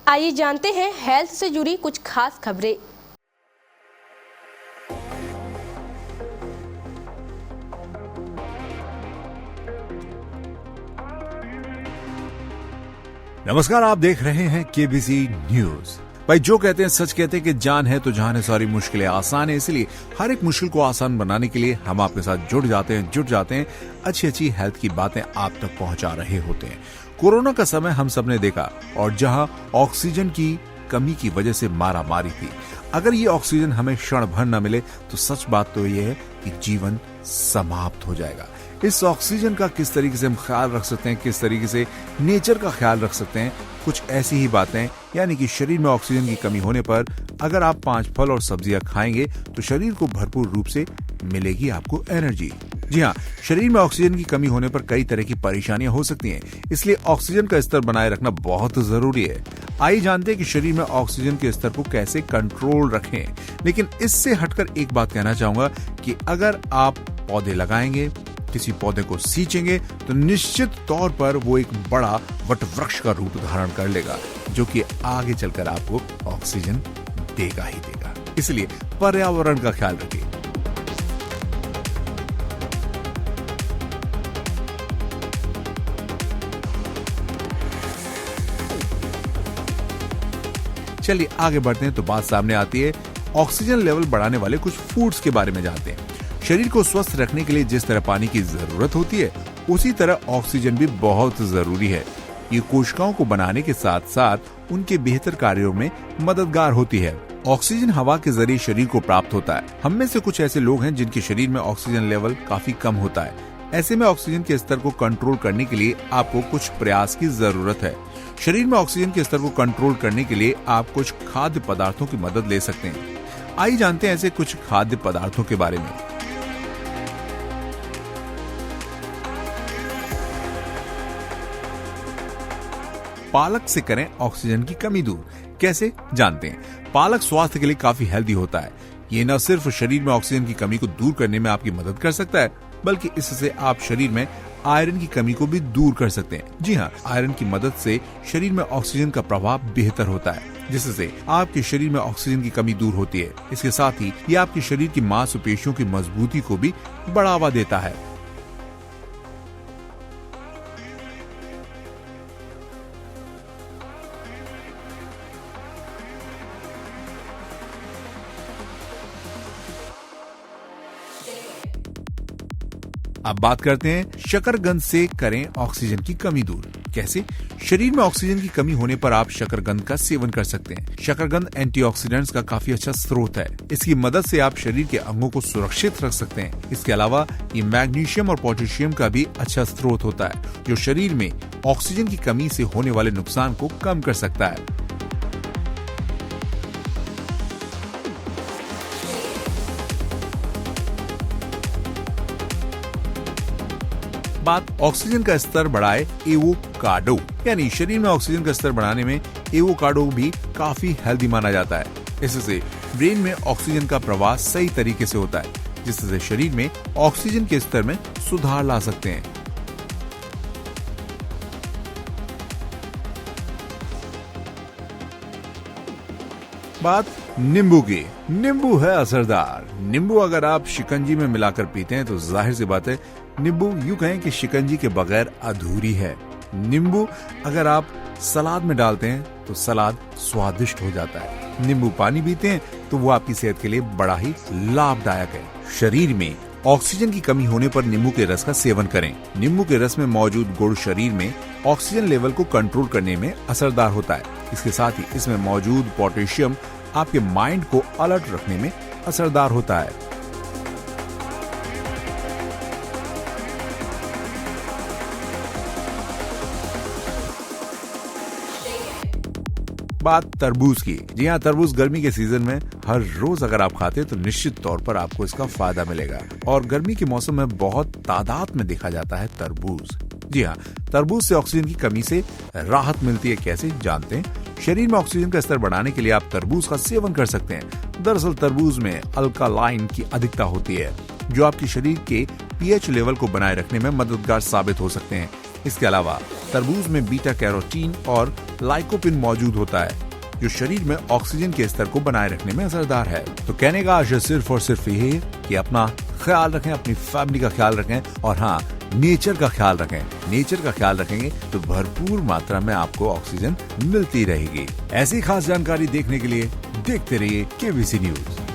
आइए जानते हैं हेल्थ से जुड़ी कुछ खास खबरें। नमस्कार, आप देख रहे हैं केबीसी न्यूज। भाई, जो कहते हैं सच कहते हैं कि जान है तो जहान है, सारी मुश्किलें आसान है। इसलिए हर एक मुश्किल को आसान बनाने के लिए हम आपके साथ जुट जाते हैं अच्छी अच्छी हेल्थ की बातें आप तक पहुंचा रहे होते हैं। कोरोना का समय हम सबने देखा, और जहां ऑक्सीजन की कमी की वजह से मारामारी थी। अगर ये ऑक्सीजन हमें क्षण भर न मिले तो सच बात तो ये है कि जीवन समाप्त हो जाएगा। इस ऑक्सीजन का किस तरीके से हम ख्याल रख सकते हैं, किस तरीके से नेचर का ख्याल रख सकते हैं, कुछ ऐसी ही बातें, यानी कि शरीर में ऑक्सीजन की कमी होने पर अगर आप 5 फल और सब्जियां खाएंगे तो शरीर को भरपूर रूप से मिलेगी आपको एनर्जी। जी हाँ, शरीर में ऑक्सीजन की कमी होने पर कई तरह की परेशानियां हो सकती हैं, इसलिए ऑक्सीजन का स्तर बनाए रखना बहुत जरूरी है। आइए जानते हैं कि शरीर में ऑक्सीजन के स्तर को कैसे कंट्रोल रखें। लेकिन इससे हटकर एक बात कहना चाहूंगा कि अगर आप पौधे लगाएंगे, किसी पौधे को सींचेंगे, तो निश्चित तौर पर वो एक बड़ा वटवृक्ष का रूप धारण कर लेगा, जो कि आगे चलकर आपको ऑक्सीजन देगा ही देगा। इसलिए पर्यावरण का ख्याल रखिए। चलिए आगे बढ़ते हैं तो बात सामने आती है ऑक्सीजन लेवल बढ़ाने वाले कुछ फूड्स के बारे में जानते हैं। शरीर को स्वस्थ रखने के लिए जिस तरह पानी की जरूरत होती है, उसी तरह ऑक्सीजन भी बहुत जरूरी है। ये कोशिकाओं को बनाने के साथ साथ उनके बेहतर कार्यों में मददगार होती है। ऑक्सीजन हवा के जरिए शरीर को प्राप्त होता है। हम में से कुछ ऐसे लोग हैं जिनके शरीर में ऑक्सीजन लेवल काफी कम होता है। ऐसे में ऑक्सीजन के स्तर को कंट्रोल करने के लिए आपको कुछ प्रयास की जरूरत है। शरीर में ऑक्सीजन के स्तर को कंट्रोल करने के लिए आप कुछ खाद्य पदार्थों की मदद ले सकते हैं। आइए जानते हैं ऐसे कुछ खाद्य पदार्थों के बारे में। पालक से करें ऑक्सीजन की कमी दूर। कैसे, जानते हैं। पालक स्वास्थ्य के लिए काफी हेल्दी होता है। ये न सिर्फ शरीर में ऑक्सीजन की कमी को दूर करने में आपकी मदद कर सकता है, बल्कि इससे आप शरीर में आयरन की कमी को भी दूर कर सकते हैं। जी हाँ, आयरन की मदद से शरीर में ऑक्सीजन का प्रभाव बेहतर होता है, जिससे आपके शरीर में ऑक्सीजन की कमी दूर होती है। इसके साथ ही ये आपके शरीर की मांसपेशियों की मजबूती को भी बढ़ावा देता है। अब बात करते हैं शकरकंद से करें ऑक्सीजन की कमी दूर। कैसे? शरीर में ऑक्सीजन की कमी होने पर आप शकरकंद का सेवन कर सकते हैं। शकरकंद एंटीऑक्सीडेंट्स का काफी अच्छा स्रोत है। इसकी मदद से आप शरीर के अंगों को सुरक्षित रख सकते हैं। इसके अलावा ये मैग्नीशियम और पोटेशियम का भी अच्छा स्रोत होता है, जो शरीर में ऑक्सीजन की कमी से होने वाले नुकसान को कम कर सकता है। बात ऑक्सीजन का स्तर बढ़ाए एवोकाडो, यानी शरीर में ऑक्सीजन का स्तर बढ़ाने में एवोकाडो भी काफी हेल्दी माना जाता है। इससे ब्रेन में ऑक्सीजन का प्रवाह सही तरीके से होता है, जिससे शरीर में ऑक्सीजन के स्तर में सुधार ला सकते हैं। बात नींबू की। नींबू है असरदार। नींबू अगर आप शिकंजी में मिलाकर पीते हैं तो जाहिर सी बात है, नींबू यूं कहें कि शिकंजी के बगैर अधूरी है। नींबू अगर आप सलाद में डालते हैं तो सलाद स्वादिष्ट हो जाता है। नींबू पानी पीते हैं तो वो आपकी सेहत के लिए बड़ा ही लाभदायक है। शरीर में ऑक्सीजन की कमी होने पर नींबू के रस का सेवन करें। नींबू के रस में मौजूद गुण शरीर में ऑक्सीजन लेवल को कंट्रोल करने में असरदार होता है। इसके साथ ही इसमें मौजूद पोटेशियम आपके माइंड को अलर्ट रखने में असरदार होता है। बात तरबूज की। जी हाँ, तरबूज गर्मी के सीजन में हर रोज अगर आप खाते हैं तो निश्चित तौर पर आपको इसका फायदा मिलेगा। और गर्मी के मौसम में बहुत तादाद में देखा जाता है तरबूज। जी हाँ, तरबूज से ऑक्सीजन की कमी से राहत मिलती है। कैसे, जानते हैं। शरीर में ऑक्सीजन का स्तर बढ़ाने के लिए आप तरबूज का सेवन कर सकते हैं। दरअसल तरबूज में अल्कालाइन की अधिकता होती है, जो आपके शरीर के पीएच लेवल को बनाए रखने में मददगार साबित हो सकते हैं। इसके अलावा तरबूज में बीटा कैरोटीन और लाइकोपिन मौजूद होता है, जो शरीर में ऑक्सीजन के स्तर को बनाए रखने में असरदार है। तो कहने का आशय सिर्फ और सिर्फ ये है कि अपना ख्याल रखें, अपनी फैमिली का ख्याल रखें और हाँ, नेचर का ख्याल रखें। नेचर का ख्याल रखेंगे तो भरपूर मात्रा में आपको ऑक्सीजन मिलती रहेगी। ऐसी खास जानकारी देखने के लिए देखते रहिए केबीसी न्यूज।